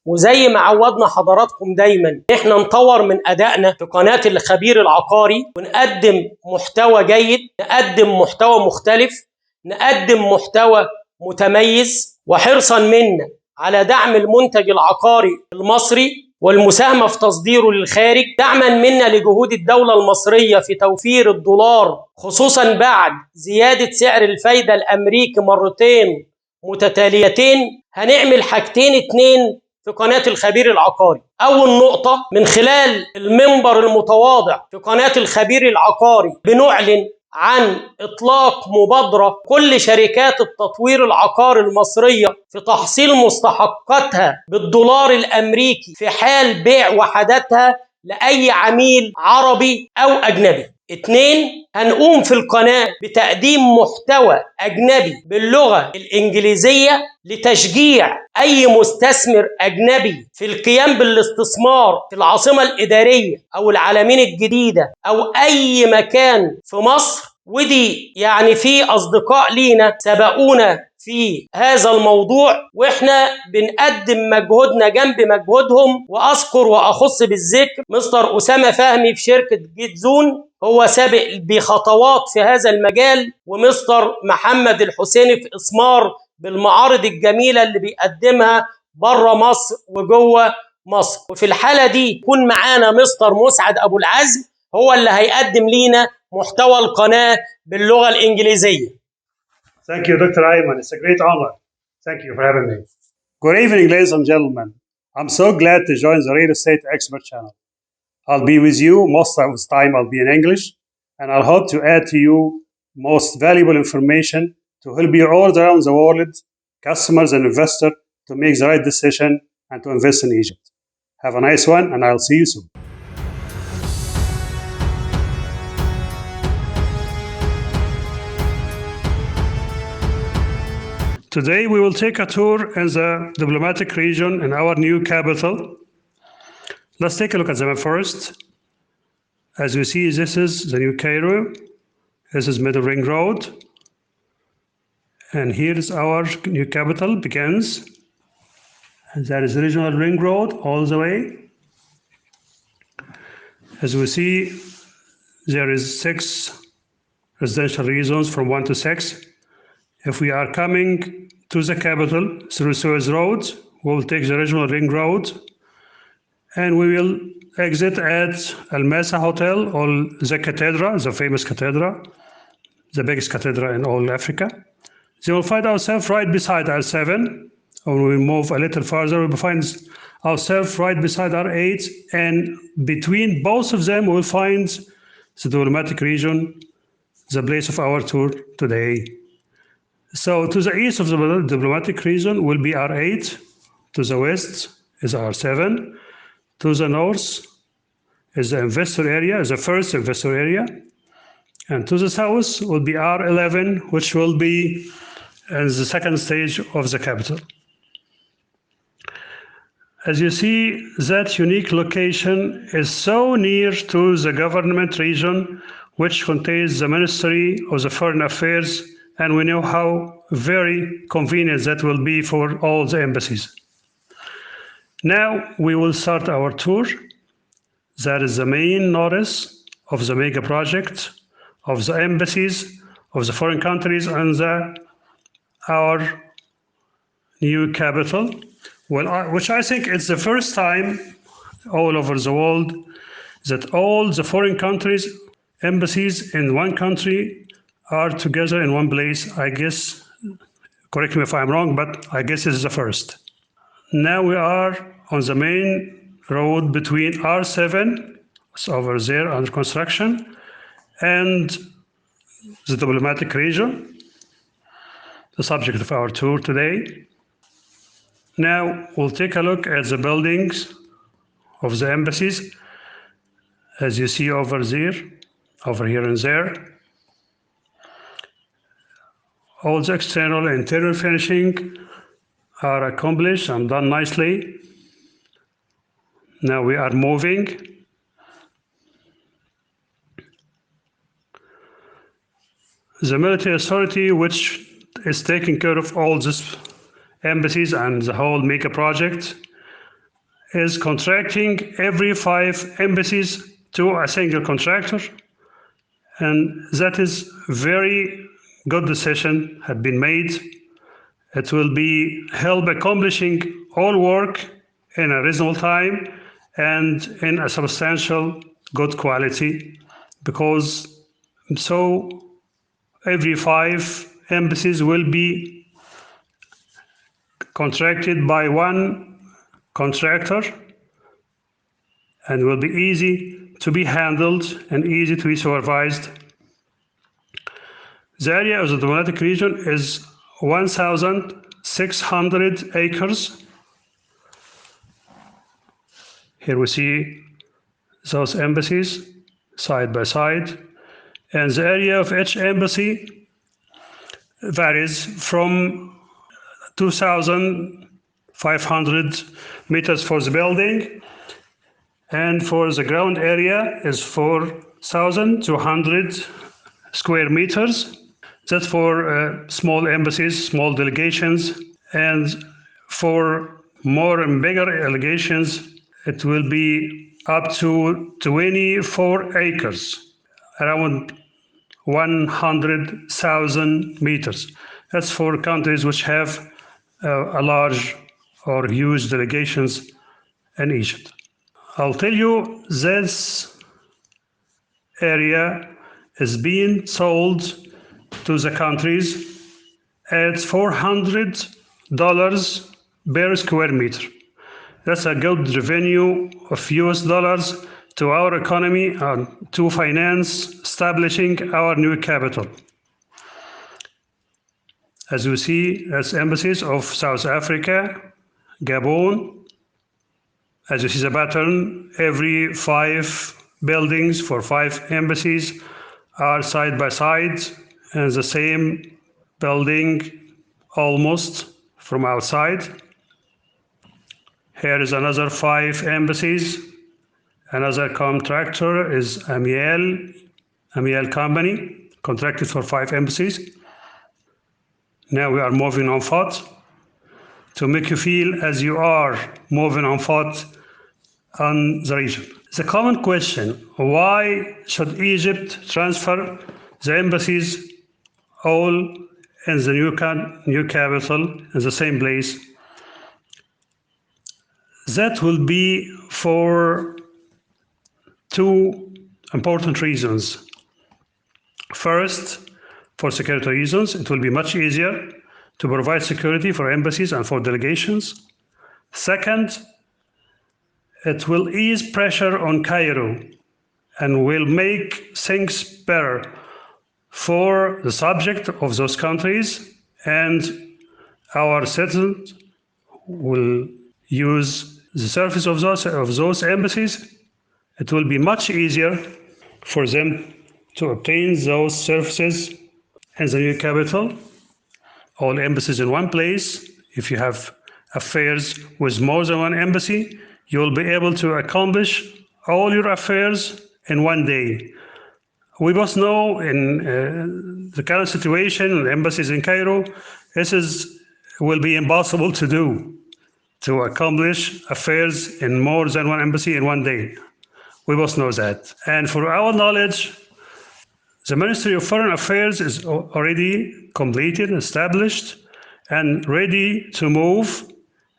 وزي ما عودنا حضراتكم دايما احنا نطور من ادائنا في قناة الخبير العقاري ونقدم محتوى جيد، نقدم محتوى مختلف، نقدم محتوى متميز، وحرصا منا على دعم المنتج العقاري المصري والمساهمة في تصديره للخارج، دعما منا لجهود الدولة المصرية في توفير الدولار، خصوصا بعد زيادة سعر الفايدة الأمريكي مرتين متتاليتين. هنعمل حاجتين اتنين في قناة الخبير العقاري. أول نقطة، من خلال المنبر المتواضع في قناة الخبير العقاري بنعلن عن إطلاق مبادرة كل شركات التطوير العقاري المصرية في تحصيل مستحقاتها بالدولار الأمريكي في حال بيع وحداتها لأي عميل عربي أو أجنبي. 2، هنقوم في القناة بتقديم محتوى أجنبي باللغة الإنجليزية لتشجيع أي مستثمر أجنبي في القيام بالاستثمار في العاصمة الإدارية أو العالمين الجديدة أو أي مكان في مصر. ودي يعني في أصدقاء لينا سبقونا في هذا الموضوع، وإحنا بنقدم مجهودنا جنب مجهودهم. وأذكر وأخص بالذكر مستر أسامة فهمي في شركة جيتزون، هو سابق بخطوات في هذا المجال، ومستر محمد الحسيني في إسمار بالمعارض الجميلة اللي بيقدمها بره مصر وجوه مصر. وفي الحالة دي يكون معانا مستر مسعد أبو العزم، هو اللي هيقدم لينا محتوى القناة باللغة الإنجليزية. Thank you, Dr. Ayman. It's a great honor. Thank you for having me. Good evening, ladies and gentlemen. I'm so glad to join the Real Estate Expert channel. I'll be with you most of the time. I'll be in English, and I'll hope to add to you most valuable information to help you all around the world, customers and investors, to make the right decision and to invest in Egypt. Have a nice one, and I'll see you soon. Today we will take a tour in the diplomatic region in our new capital. Let's take a look at the map first. As you see, this is the new Cairo. This is Middle Ring Road. And here is our new capital begins. And that is the Regional Ring Road all the way. As we see, there is 6 residential zones from 1 to 6. If we are coming to the capital through Suez Road, we will take the Regional Ring Road, and we will exit at Al Masa Hotel or the Cathedra, the famous Cathedra, the biggest cathedral in all Africa. So we'll find ourselves right beside R7, or we move a little further, we'll find ourselves right beside R8, and between both of them we'll find the diplomatic region, the place of our tour today. So to the east of the diplomatic region will be R8, to the west is R7, to the north is the investor area, the first investor area, and to the south will be R11, which will be in the second stage of the capital. As you see, that unique location is so near to the government region, which contains the Ministry of the Foreign Affairs, and we know how very convenient that will be for all the embassies. Now we will start our tour. That is the main notice of the mega project, of the embassies, of the foreign countries, and our new capital, which I think it's the first time all over the world that all the foreign countries, embassies in one country are together in one place. I guess, correct me if I'm wrong, but I guess this is the first. Now we are on the main road between R7, it's over there under construction, and the diplomatic region, the subject of our tour today. Now we'll take a look at the buildings of the embassies, as you see over there, over here and there. All the external and interior finishing are accomplished and done nicely. Now we are moving. The military authority, which is taking care of all these embassies and the whole mega project, is contracting every 5 embassies to a single contractor, and that is very good decision had been made. It will be help accomplishing all work in a reasonable time and in a substantial good quality, because so every 5 embassies will be contracted by one contractor and will be easy to be handled and easy to be supervised. The area of the diplomatic region is 1,600 acres. Here we see those embassies side by side, and the area of each embassy varies from 2,500 meters for the building, and for the ground area is 4,200 square meters. That's for small embassies, small delegations, and for more and bigger delegations, it will be up to 24 acres, around 100,000 meters. That's for countries which have a large or huge delegations in Egypt. I'll tell you, this area is being sold to the countries at $400 per square meter. That's a good revenue of US dollars to our economy and to finance establishing our new capital. As you see, that's embassies of South Africa, Gabon. As you see the pattern, every 5 buildings for 5 embassies are side by side, and the same building almost from outside. Here is another 5 embassies. Another contractor is Amiel Company, contracted for 5 embassies. Now we are moving on foot to make you feel as you are moving on foot on the region. The common question, why should Egypt transfer the embassies all in the new capital in the same place? That will be for 2 important reasons. First, for security reasons, it will be much easier to provide security for embassies and for delegations. Second, it will ease pressure on Cairo and will make things better for the subject of those countries, and our citizens will use the service of those embassies. It will be much easier for them to obtain those services in the new capital. All embassies in one place. If you have affairs with more than one embassy, you'll be able to accomplish all your affairs in one day. We both know in the current situation, embassies in Cairo, will be impossible to do, to accomplish affairs in more than one embassy in one day. We both know that. And for our knowledge, the Ministry of Foreign Affairs is already completed, established, and ready to move.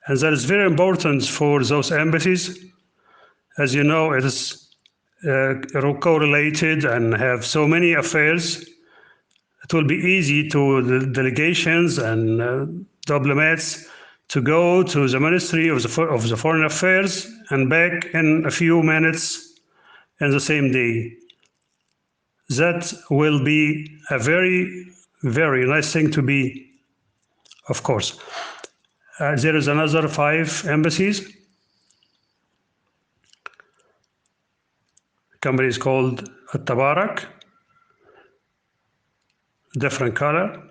And that is very important for those embassies. As you know, it is correlated and have so many affairs. It will be easy to the delegations and diplomats to go to the Ministry of the Foreign Affairs and back in a few minutes in the same day. That will be a very, very nice thing to be, of course. There is another 5 embassies. Company is called Tabarak. Different color,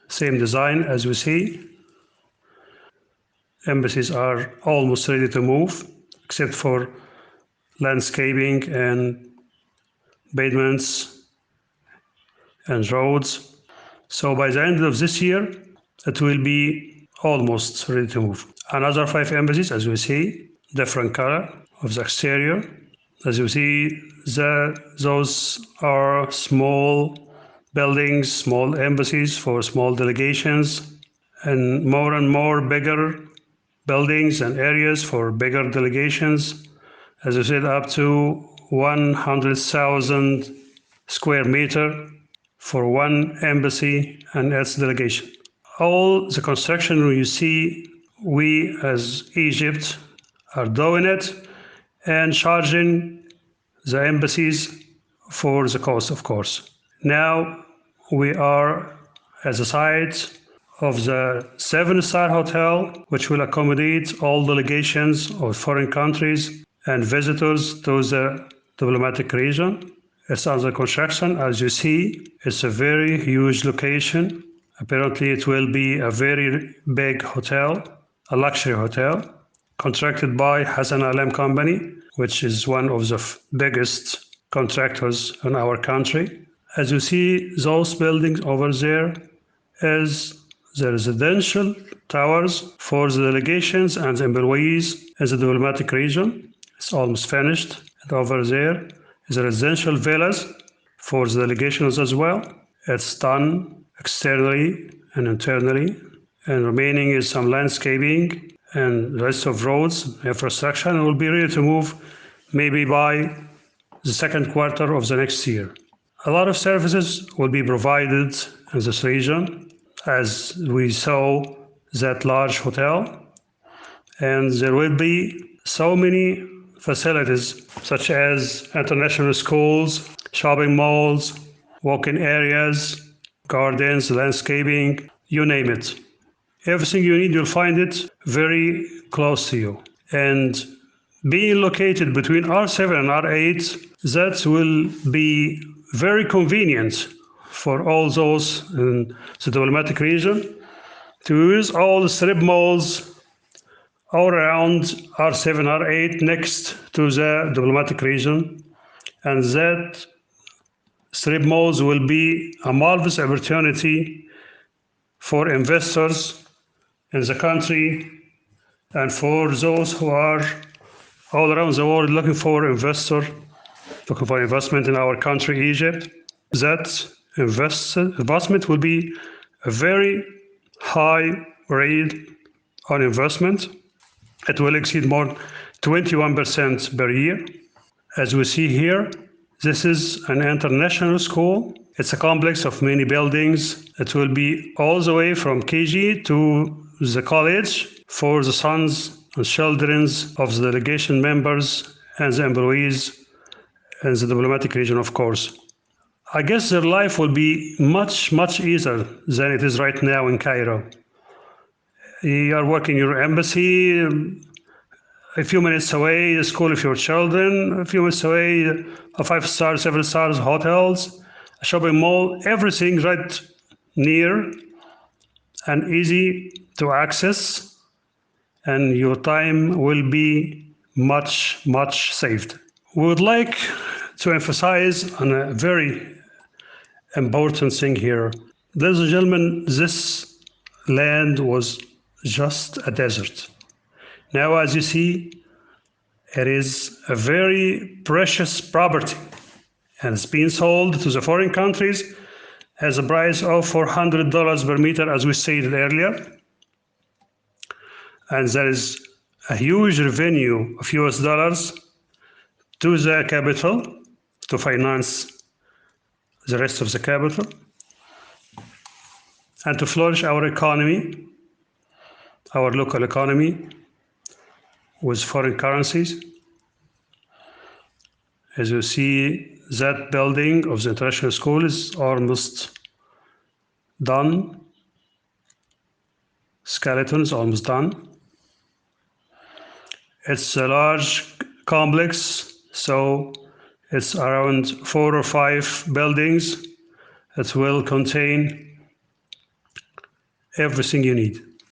same design as we see. Embassies are almost ready to move, except for landscaping and pavements and roads. So by the end of this year, it will be almost ready to move. Another 5 embassies, as we see, different color of the exterior. As you see, those are small buildings, small embassies for small delegations, and more bigger buildings and areas for bigger delegations. As I said, up to 100,000 square meter for one embassy and its delegation. All the construction you see, we as Egypt are doing it and charging the embassies for the cost, of course. Now we are at the site of the 7-star hotel, which will accommodate all delegations of foreign countries and visitors to the diplomatic region. It's under construction. As you see, it's a very huge location. Apparently, it will be a very big hotel, a luxury hotel, contracted by Hassan Alam Company, which is one of the biggest contractors in our country. As you see, those buildings over there is the residential towers for the delegations and the employees in the diplomatic region. It's almost finished. And over there is the residential villas for the delegations as well. It's done externally and internally. And remaining is some landscaping and the rest of roads, infrastructure, and will be ready to move maybe by the second quarter of the next year. A lot of services will be provided in this region, as we saw that large hotel, and there will be so many facilities such as international schools, shopping malls, walking areas, gardens, landscaping, you name it. Everything you need, you'll find it very close to you. And being located between R7 and R8, that will be very convenient for all those in the diplomatic region to use all the strip malls all around R7, R8 next to the diplomatic region. And that strip malls will be a marvelous opportunity for investors in the country and for those who are all around the world looking for investment in our country, Egypt. That investment will be a very high rate on investment. It will exceed more 21% per year. As we see here, this is an international school. It's a complex of many buildings. It will be all the way from KG to the college for the sons and children of the delegation members and the employees in the diplomatic region, of course. I guess their life will be much easier than it is right now in Cairo. You are working in your embassy, a few minutes away, the school of your children, a few minutes away, a 5-star, 7-star hotels, a shopping mall, everything right near and easy to access, and your time will be much saved. We would like to emphasize on a very important thing here. Ladies and gentlemen, this land was just a desert. Now, as you see, it is a very precious property and it's being sold to the foreign countries as a price of $400 per meter, as we stated earlier. And there is a huge revenue of US dollars to the capital to finance the rest of the capital and to flourish our economy, our local economy with foreign currencies. As you see, that building of the international school is almost done. Skeleton is almost done. It's a large complex, so it's around 4 or 5 buildings that will contain everything you need.